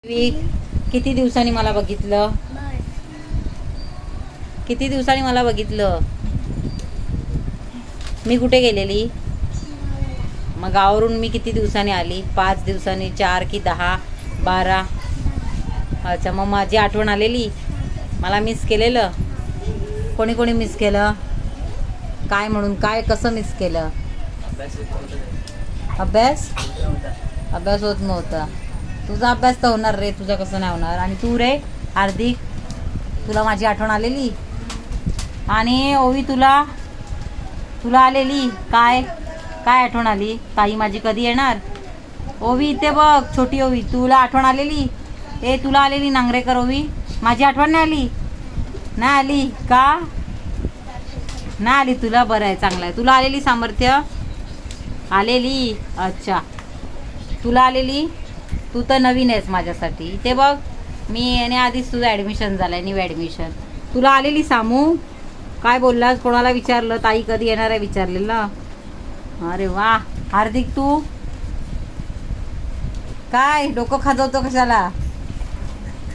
किती दिवसांनी मला बघितलं? किती दिवसांनी मला बघितलं? मी कुठे गेलेली? मग गावावरून मी किती दिवसांनी आली? 5 दिवसांनी, 4 की 10, 12? अच्छा, मग माझी आठवण आलेली? मला मिस केलेलं? कोणी कोणी मिस केलं? काय म्हणून? काय कसं मिस केलं? अभ्यास अभ्यास होत नव्हता. तुझा अभ्यास तर होणार रे, तुझा कसं नाही होणार? आणि तू रे हार्दिक, तुला माझी आठवण आलेली? आणि ओवी, तुला तुला आलेली? काय काय आठवण आली? ताई माझी कधी येणार? ओवी इथे बघ, छोटी ओवी, तुला आठवण आलेली? तुला आलेली नांगरेकर ओवी? माझी आठवण नाही आली? नाही आली का? नाही आली तुला? बरं आहे, चांगलं आहे. तुला आलेली सामर्थ्य? आलेली. अच्छा, तुला आलेली? तू तर नवीन आहेस माझ्यासाठी. ते बघ, मी याने आधीच तुझं ॲडमिशन झालं आहे, न्यू ॲडमिशन. तुला आलेली सामू? काय बोललास? कोणाला विचारलं? ताई कधी येणार आहे विचारलेलं? अरे वा. हार्दिक, तू काय डोकं खाजवतो कशाला?